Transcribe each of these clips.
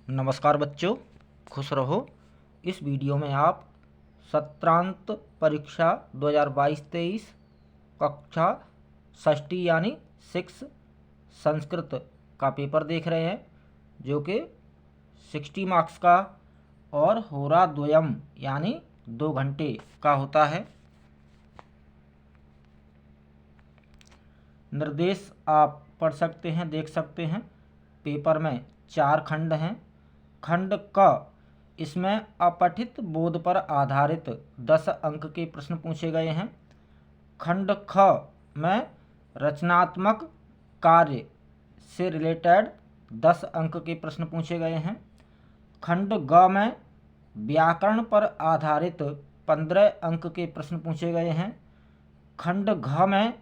नमस्कार बच्चों, खुश रहो। इस वीडियो में आप सत्रांत परीक्षा 2022-23 कक्षा षष्ठी यानी 6 संस्कृत का पेपर देख रहे हैं, जो कि 60 मार्क्स का और होरा द्वयम यानी 2 घंटे का होता है। निर्देश आप पढ़ सकते हैं, देख सकते हैं। पेपर में 4 खंड हैं। खंड क, इसमें अपठित बोध पर आधारित 10 अंक के प्रश्न पूछे गए हैं। खंड ख में रचनात्मक कार्य से रिलेटेड 10 अंक के प्रश्न पूछे गए हैं। खंड ग में व्याकरण पर आधारित 15 अंक के प्रश्न पूछे गए हैं। खंड घ में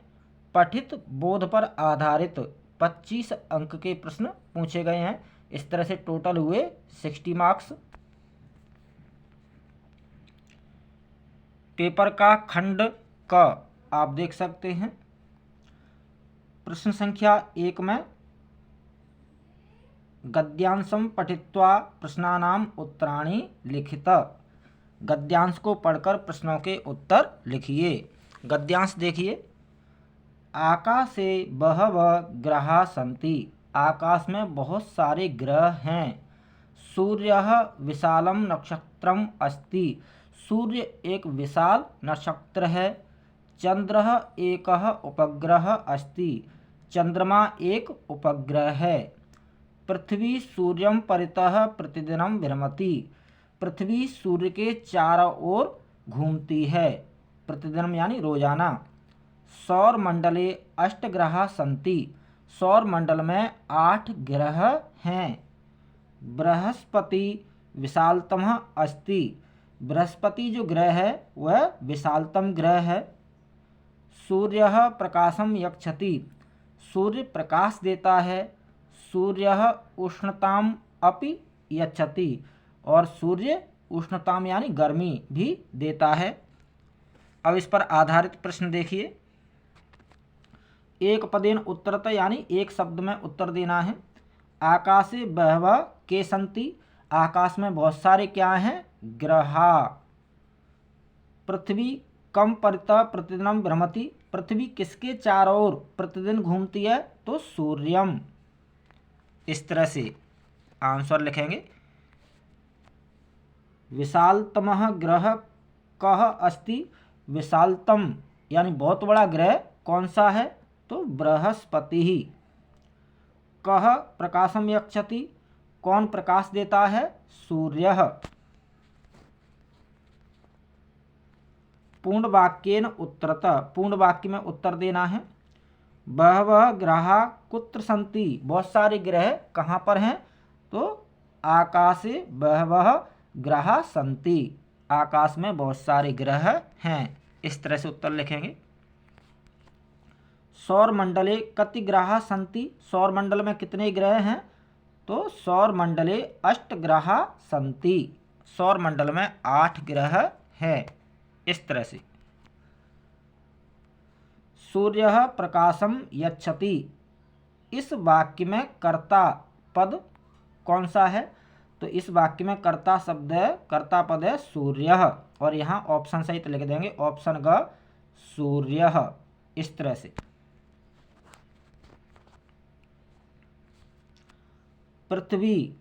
पठित बोध पर आधारित 25 अंक के प्रश्न पूछे गए हैं। इस तरह से टोटल हुए 60 मार्क्स। पेपर का खंड क आप देख सकते हैं। प्रश्न संख्या 1 में गद्यांशम पठित्वा प्रश्नानाम उत्तराणि लिखित। गद्यांश को पढ़कर प्रश्नों के उत्तर लिखिए। गद्यांश देखिए। आकाशे बहवः ग्रहाः सन्ति। आकाश में बहुत सारे ग्रह हैं। सूर्यः विशालं नक्षत्रम् अस्ति। सूर्य एक विशाल नक्षत्र है। चंद्रः एकः उपग्रह अस्ति। चंद्रमा एक उपग्रह है। पृथ्वी सूर्यं परितः प्रतिदिनं भ्रमति। पृथ्वी सूर्य के चारों ओर घूमती है। प्रतिदिनं यानी रोजाना। सौर मंडले 8 ग्रहाः सन्ति। सौर मंडल में 8 ग्रह हैं। बृहस्पति विशालतमः अस्ति। बृहस्पति जो ग्रह है वह विशालतम ग्रह है। सूर्यः प्रकाशम यच्छति। सूर्य प्रकाश देता है। सूर्यः उष्णताम अपि यच्छति। और सूर्य उष्णताम यानी गर्मी भी देता है। अब इस पर आधारित प्रश्न देखिए। एक पदेन उत्तरत यानी एक शब्द में उत्तर देना है। आकाशे बहवः के सन्ति। आकाश में बहुत सारे क्या हैं? ग्रहा। पृथ्वी कम परितः प्रतिदिनं भ्रमति। पृथ्वी किसके चारों ओर प्रतिदिन घूमती है? तो सूर्यम। इस तरह से आंसर लिखेंगे। विशालतमः ग्रह कः अस्ति। विशालतम यानी बहुत बड़ा ग्रह कौन सा है? तो बृहस्पति ही। कः प्रकाशम यच्छति। कौन प्रकाश देता है? सूर्यः। पूर्ण वाक्येन उत्तरतः। पूर्ण वाक्य में उत्तर देना है। बहवः ग्रहाः कुत्र सन्ति। बहुत सारे ग्रह कहाँ पर हैं? तो आकाशे बहवः ग्रहाः सन्ति। आकाश में बहुत सारे ग्रह हैं। इस तरह से उत्तर लिखेंगे। सौर मंडले कति ग्रहाः सन्ति। सौर मंडल में कितने ग्रह हैं? तो सौर मंडले 8 ग्रहाः सन्ति। सौर मंडल में 8 ग्रह हैं। इस तरह से। सूर्यः प्रकाशम यच्छति। इस वाक्य में कर्ता पद कौन सा है? तो इस वाक्य में कर्ता शब्द है, कर्ता पद है सूर्यः। और यहाँ ऑप्शन सहित लिख देंगे। ऑप्शन ग सूर्यः। इस तरह से। पृथ्वी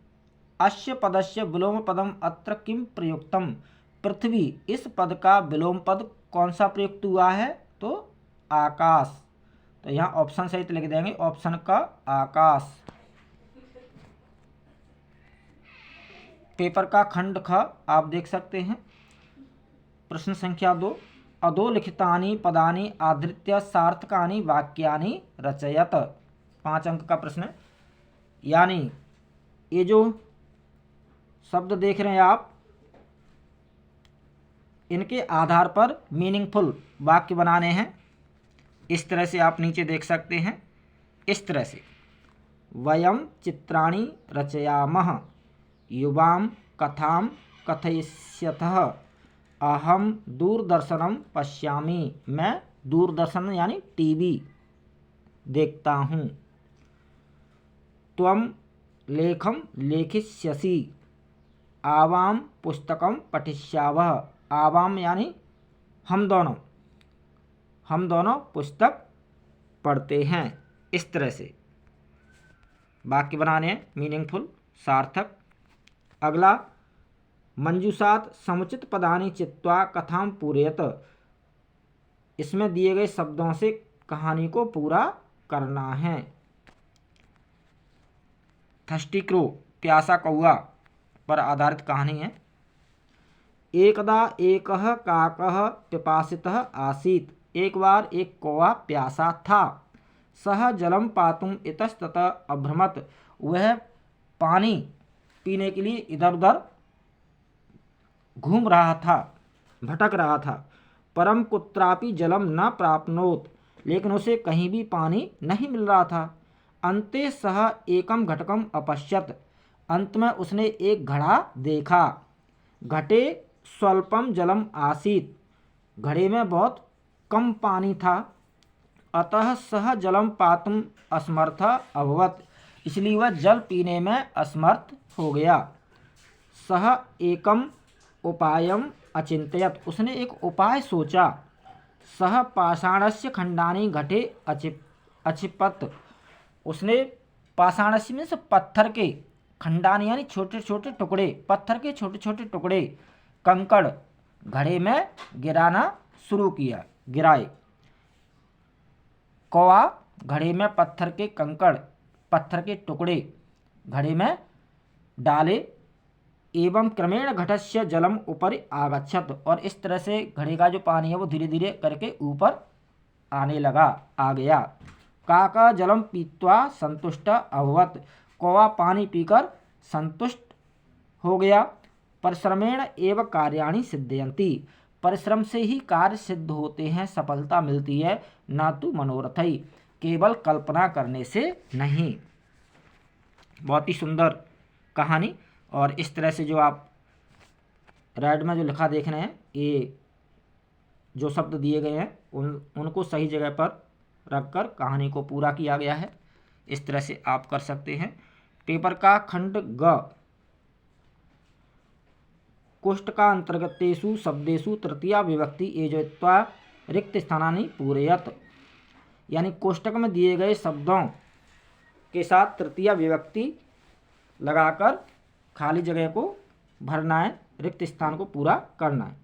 अस्य पदस्य विलोम पदम अत्र किम प्रयुक्तम। पृथ्वी इस पद का विलोम पद कौन सा प्रयुक्त हुआ है? तो आकाश। तो यहाँ ऑप्शन सहित लिख देंगे। ऑप्शन का आकाश। पेपर का खंड ख आप देख सकते हैं। प्रश्न संख्या 2। अधोलिखितानि पदानि आधृत्य सार्थकानि वाक्यानि रचयत। 5 अंक का प्रश्न है। यानी ये जो शब्द देख रहे हैं आप, इनके आधार पर मीनिंगफुल वाक्य बनाने हैं। इस तरह से आप नीचे देख सकते हैं। इस तरह से वयम चित्राणि रचयामः। युवां कथां कथयिष्यतः। अहम दूरदर्शनम पश्यामि। मैं दूरदर्शन यानी टीवी देखता हूँ। त्वम लेखम लेखिष्यसि, आवाम पुस्तकम पठिष्यावः। आवाम यानी हम दोनों पुस्तक पढ़ते हैं। इस तरह से वाक्य बनाने हैं मीनिंगफुल, सार्थक। अगला, मंजूषात् समुचित पदानि चित्वा कथां पूरयत। इसमें दिए गए शब्दों से कहानी को पूरा करना है। थर्स्टी क्रो, प्यासा कौआ पर आधारित कहानी है। एकदा एकः काकः पिपासितः आसीत्। एक बार एक कौवा प्यासा था। सः जलम पातुम इतस्ततः अभ्रमत। वह पानी पीने के लिए इधर उधर घूम रहा था, भटक रहा था। परम कुत्रापि जलम न प्राप्नोत, लेकिन उसे कहीं भी पानी नहीं मिल रहा था। अन्ते सः एकम घटकम अपश्यत। अंत में उसने एक घड़ा देखा। घटे स्वल्पम जलम आसीत। घड़े में बहुत कम पानी था। अतः सः जलम पातुम असमर्थ अभवत। इसलिए वह जल पीने में असमर्थ हो गया। सः एकम उपायम अचिंतयत। उसने एक उपाय सोचा। सः पाषाणस्य खंडानि घटे अक्षिपत। उसने पाषाणस्य में से पत्थर के खंडानि यानी छोटे छोटे टुकड़े, पत्थर के छोटे छोटे टुकड़े, कंकड़ घड़े में गिराना शुरू किया, गिराए। कौवा घड़े में पत्थर के कंकड़, पत्थर के टुकड़े घड़े में डाले। एवं क्रमेण घटस्य जलम ऊपर आगच्छत। और इस तरह से घड़े का जो पानी है वो धीरे धीरे करके ऊपर आने लगा, आ गया। काका जलम पीत्वा संतुष्ट अभवत। कौवा पानी पीकर संतुष्ट हो गया। परिश्रमेण एव कार्याणि सिद्धयन्ति। परिश्रम से ही कार्य सिद्ध होते हैं, सफलता मिलती है, ना तो मनोरथई, केवल कल्पना करने से नहीं। बहुत ही सुंदर कहानी। और इस तरह से जो आप राइट में जो लिखा देख रहे हैं, ये जो शब्द दिए गए हैं उनको सही जगह पर रखकर कहानी को पूरा किया गया है। इस तरह से आप कर सकते हैं। पेपर का खंड ग, कोष्ठ का अंतर्गतेषु शब्देषु तृतीया विभक्ति एजयित्वा रिक्त स्थानानि पूरयत। यानी कोष्ठक में दिए गए शब्दों के साथ तृतीया विभक्ति लगाकर खाली जगह को भरना है, रिक्त स्थान को पूरा करना है।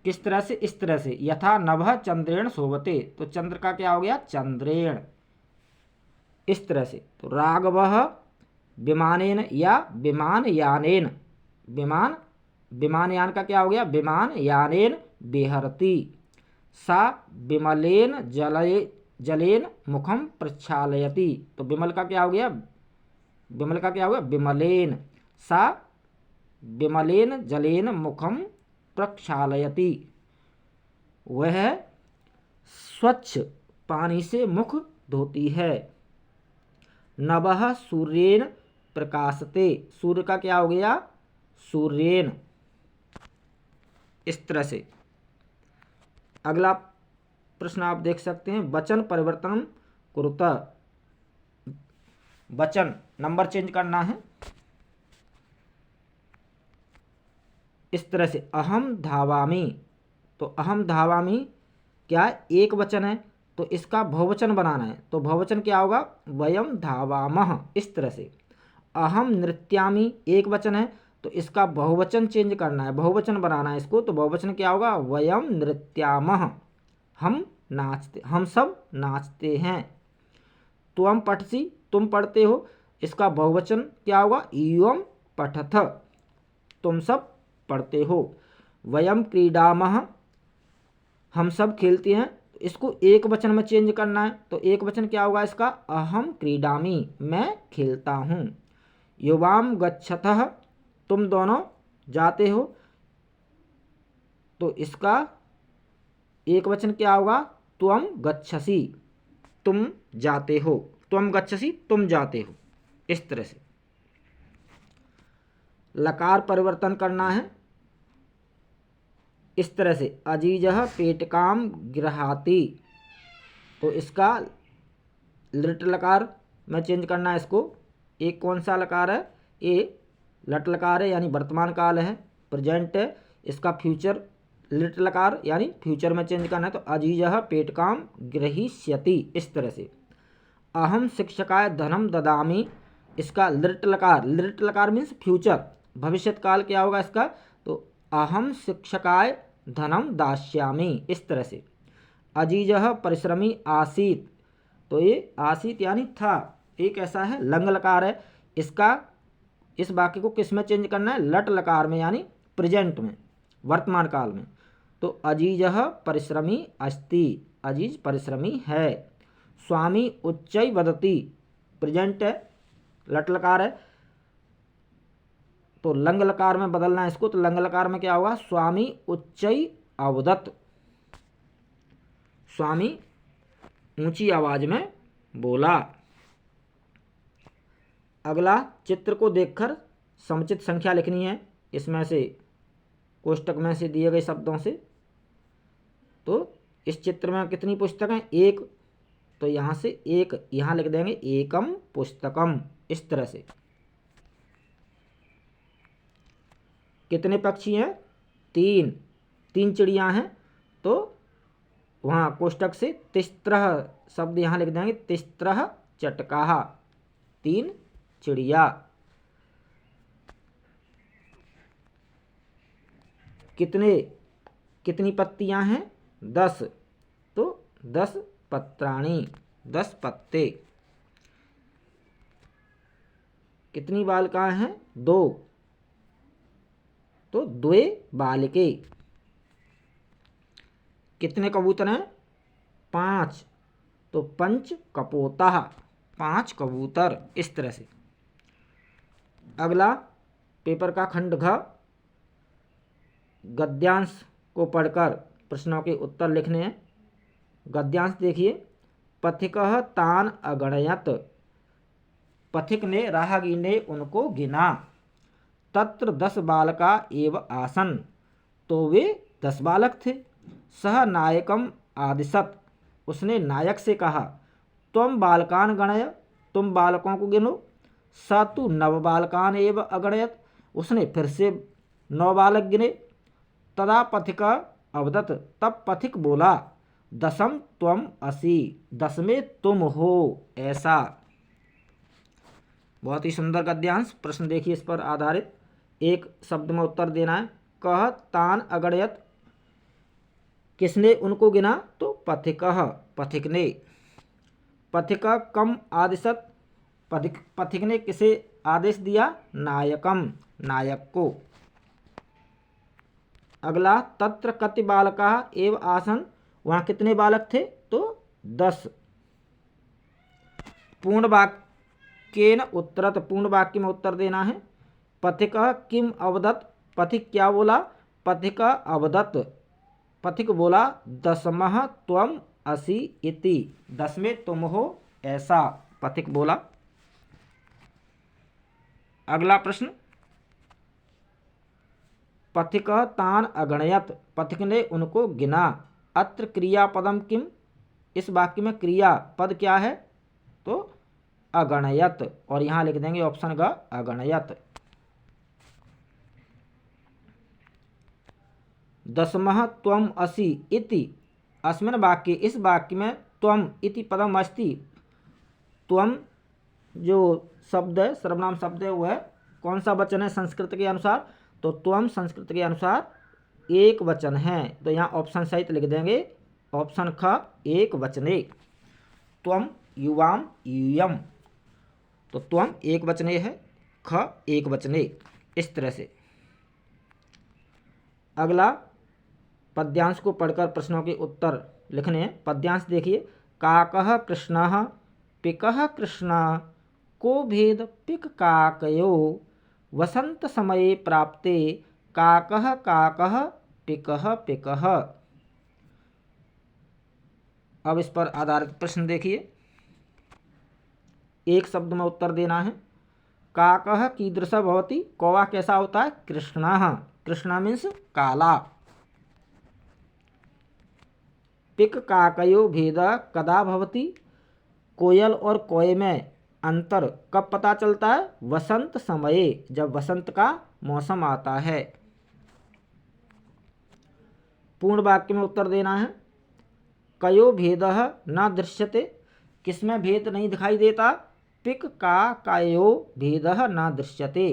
किस तरह से? इस तरह से, यथा नभः चंद्रेण शोभते। तो चंद्र का क्या हो गया? चंद्रेण। इस तरह से। तो राघवः विमानेन या विमानयानेन, विमानयान का क्या हो गया? विमानयानेन विहरति। सा विमलेन जलेन मुखम प्रक्षालयति। तो विमल का क्या हो गया? विमलेन। सा विमलेन जलेन मुखम प्रक्षालयति। वह स्वच्छ पानी से मुख धोती है। नभः सूर्येन प्रकाशते। सूर्य का क्या हो गया? सूर्येन। इस तरह से। अगला प्रश्न आप देख सकते हैं, वचन परिवर्तन कुरुतः। वचन नंबर चेंज करना है। इस तरह से, अहम धावामि। तो अहम धावामि क्या एक वचन है, तो इसका बहुवचन बनाना है। तो बहुवचन क्या होगा? वयम धावामः। इस तरह से। अहम नृत्यामि एक वचन है, तो इसका बहुवचन चेंज करना है, बहुवचन बनाना है इसको। तो बहुवचन क्या होगा? वयम नृत्यामः। हम सब नाचते हैं। त्वम पठसि तुम पढ़ते हो, इसका बहुवचन क्या होगा? यूयम पठथ। तुम सब पढ़ते हो। वयम क्रीडामः हम सब खेलते हैं, इसको एक वचन में चेंज करना है। तो एक वचन क्या होगा इसका? अहम क्रीडामि मैं खेलता हूँ। युवाम गच्छतः तुम दोनों जाते हो, तो इसका एक वचन क्या होगा? त्वम गच्छसि तुम जाते हो। त्वम गच्छसि तुम जाते हो। इस तरह से। लकार परिवर्तन करना है। इस तरह से, अजीजः पेटकाम गृहाति। तो इसका लिट लकार में चेंज करना है इसको। एक कौन सा लकार है, ए लट लकार है यानी वर्तमान काल है, प्रेजेंट है, इसका फ्यूचर लिट लकार यानी फ्यूचर में चेंज करना है। तो अजीजः पेटकाम गृहीष्यति, इस तरह से। अहम शिक्षकाय धनम ददामि, इसका लिट लकार मीन्स फ्यूचर, भविष्य काल क्या होगा इसका, तो अहम शिक्षकाय धनम दास्यामि, इस तरह से। अजीजः परिश्रमी आसीत, तो ये आसीत यानी था, एक ऐसा है लंग लकार है, इसका इस वाक्य को किस में चेंज करना है, लट लकार में यानी प्रेजेंट में, वर्तमान काल में। तो अजीजः परिश्रमी अस्ति, अजीज परिश्रमी है। स्वामी उच्चै वदति, प्रेजेंट है, लट लकार है, तो लंग लकार में बदलना है इसको। तो लंग लकार में क्या होगा, स्वामी उच्चै अवदत्, स्वामी ऊंची आवाज में बोला। अगला, चित्र को देखकर समुचित संख्या लिखनी है, इसमें से कोष्टक में से दिए गए शब्दों से। तो इस चित्र में कितनी पुस्तक हैं, एक, तो यहाँ से एक यहाँ लिख देंगे, एकम पुस्तकम, इस तरह से। कितने पक्षी हैं, तीन चिड़ियाँ हैं, तो वहाँ कोष्टक से तिस्त्रः शब्द यहाँ लिख देंगे, तिस्त्रः चटकाः, 3 चिड़िया। कितनी पत्तियां हैं, 10, तो 10 पत्राणि, 10 पत्ते। कितनी बालिकाएं हैं, 2, तो 2 बालिके। कितने कबूतर हैं, 5, तो 5 कपोतः, 5 कबूतर, इस तरह से। अगला, पेपर का खंड घ, गद्यांश को पढ़कर प्रश्नों के उत्तर लिखने हैं। गद्यांश देखिए, पथिकः तान अगणयत, पथिक ने राहगीर ने उनको गिना। तत्र 10 बालका एव आसन, तो वे 10 बालक थे। सह नायकम आदिशत, उसने नायक से कहा। त्वम बालकान गणय, तुम बालकों को गिनो। स तु 9 बालकान एव अगणयत, उसने फिर से 9 बालक गिने। तदा पथिक अवदत, तब पथिक बोला। 10 त्वम असि, 10वें तुम हो, ऐसा। बहुत ही सुंदर गद्यांश। प्रश्न देखिए इस पर आधारित, एक शब्द में उत्तर देना है। कह तान अगणयत, किसने उनको गिना, तो पथिकः, पथिक ने। पथिक कम आदिशत, पथिक ने किसे आदेश दिया, नायकम, नायक को। अगला, तत्र कति बालका एव आसन, वहाँ कितने बालक थे, तो 10। पूर्ण वाक्येन उत्तरत, पूर्ण वाक्य में उत्तर देना है। पथिक किम अवदत, पथिक क्या बोला, पथिक अवदत, पथिक बोला। 10मः त्वम असि इति, 10वें तुम हो, ऐसा पथिक बोला। अगला प्रश्न, पथिक तान अगणयत, पथिक ने उनको गिना। अत्र क्रियापदम किम, इस वाक्य में क्रिया पद क्या है, तो अगणयत, और यहाँ लिख देंगे ऑप्शन ग, अगणयत। 10मः त्वम असि इति, अस्मिन् वाक्ये, इस वाक्य में त्वम इति पदम अस्ति, त्वम जो शब्द है, सर्वनाम शब्द है, वो है कौन सा वचन है संस्कृत के अनुसार, तो त्वम संस्कृत के अनुसार एक वचन है। तो यहाँ ऑप्शन सहित लिख देंगे, ऑप्शन ख, एक वचने। त्वम युवाम यूयम, तो त्वम एक वचने है, ख एक वचने, इस तरह से। अगला, पद्यांश को पढ़कर प्रश्नों के उत्तर लिखने हैं। पद्यांश देखिए, काकः कृष्णः पिकः कृष्णः, को भेद पिक काकयो, वसंत समये प्राप्ते, काकः काकः पिकः पिकः। अब इस पर आधारित प्रश्न देखिए, एक शब्द में उत्तर देना है। काकः कीदृशः भवति, कौवा कैसा होता है, कृष्णः, कृष्णा मीन्स काला। पिक काकयो भेद कदा भवति, कोयल और कौए में अंतर कब पता चलता है? वसंत समये, जब वसंत का मौसम आता है। पूर्ण वाक्य में उत्तर देना है। कयो भेदः न दृश्यते, किसमें भेद नहीं दिखाई देता? पिक का कायो भेदः न दृश्यते,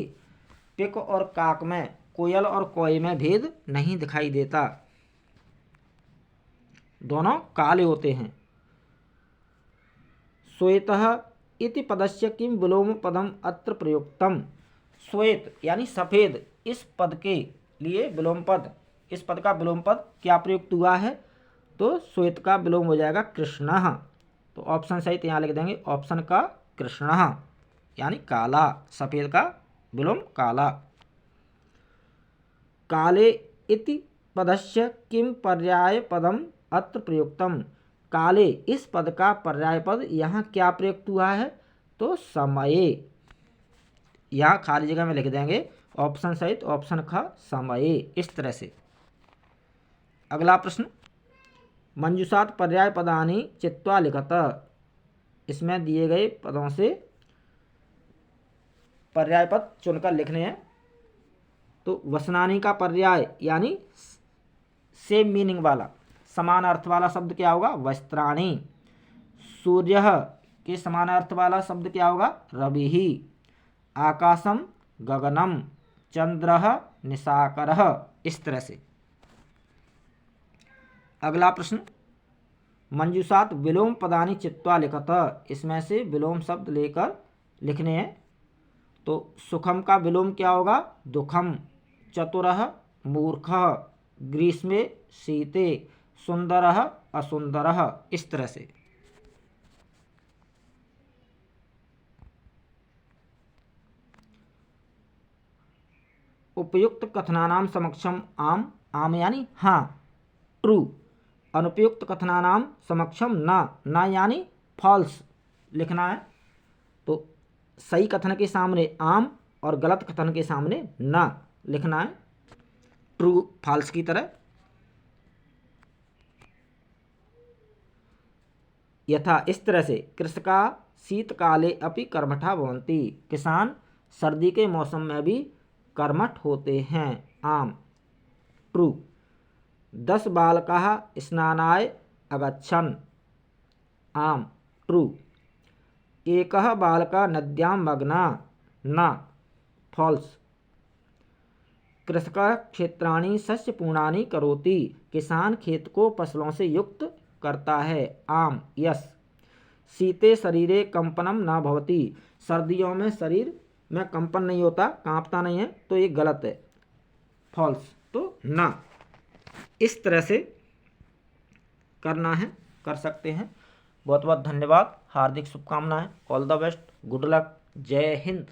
पिक और काक में, कोयल और कोय में भेद नहीं दिखाई देता, दोनों काले होते हैं। श्वेतः इति पदस्य किम विलोम पदम अत्र प्रयुक्तम, श्वेत यानी सफेद, इस पद के लिए विलोम पद, इस पद का विलोम पद क्या प्रयुक्त हुआ है? तो श्वेत का विलोम हो जाएगा कृष्णः। तो ऑप्शन सहित यहाँ लिख देंगे, ऑप्शन का कृष्णः यानी काला, सफेद का विलोम काला। काले इति पदस्य किम पर्याय पदम अत्र प्रयुक्तम, काले इस पद का पर्याय पद यहाँ क्या प्रयुक्त हुआ है? तो समये, यहाँ खाली जगह में लिख देंगे ऑप्शन सहित, ऑप्शन ख समये, इस तरह से। अगला प्रश्न, मंजूषात पर्याय पदानि चित्वा लिखत, इसमें दिए गए पदों से पर्याय पद चुनकर लिखने हैं। तो वसनानी का पर्याय यानी सेम मीनिंग वाला, समान अर्थ वाला शब्द क्या होगा? वस्त्राणि। सूर्य के समान अर्थ वाला शब्द क्या होगा? रविः। आकाशम गगनम, चंद्रः निशाकरः, इस तरह से। अगला प्रश्न, मंजूषात विलोम पदानि चित्वा लिखत, इसमें से विलोम शब्द लेकर लिखने हैं। तो सुखम का विलोम क्या होगा? दुखम। चतुरः मूर्खः, ग्रीष्मे शीते, सुंदरः असुंदरः, इस तरह से। उपयुक्त कथनानाम समक्षम आम, आम यानी हाँ, ट्रू। अनुपयुक्त कथनानाम समक्षम ना यानी फॉल्स लिखना है। तो सही कथन के सामने आम और गलत कथन के सामने ना लिखना है, ट्रू फॉल्स की तरह। यथा, इस तरह से। कृषका शीतकाले अपि कर्मठा भवन्ति, किसान सर्दी के मौसम में भी कर्मठ होते हैं, आम, ट्रू। 10 बालकाः स्नानाय अगच्छन्, आम, ट्रू। एकः बालकः नद्यां मग्नः, न, फॉल्स। कृषकः क्षेत्राणि शस्यपूर्णानि करोति, किसान खेत को फसलों से युक्त करता है, आम, यस। शीते शरीरे कंपनम न भवति, सर्दियों में शरीर में कंपन नहीं होता, कांपता नहीं है, तो ये गलत है, फॉल्स, तो ना। इस तरह से करना है, कर सकते हैं। बहुत बहुत धन्यवाद, हार्दिक शुभकामनाएं, all the best, good luck, जय हिंद।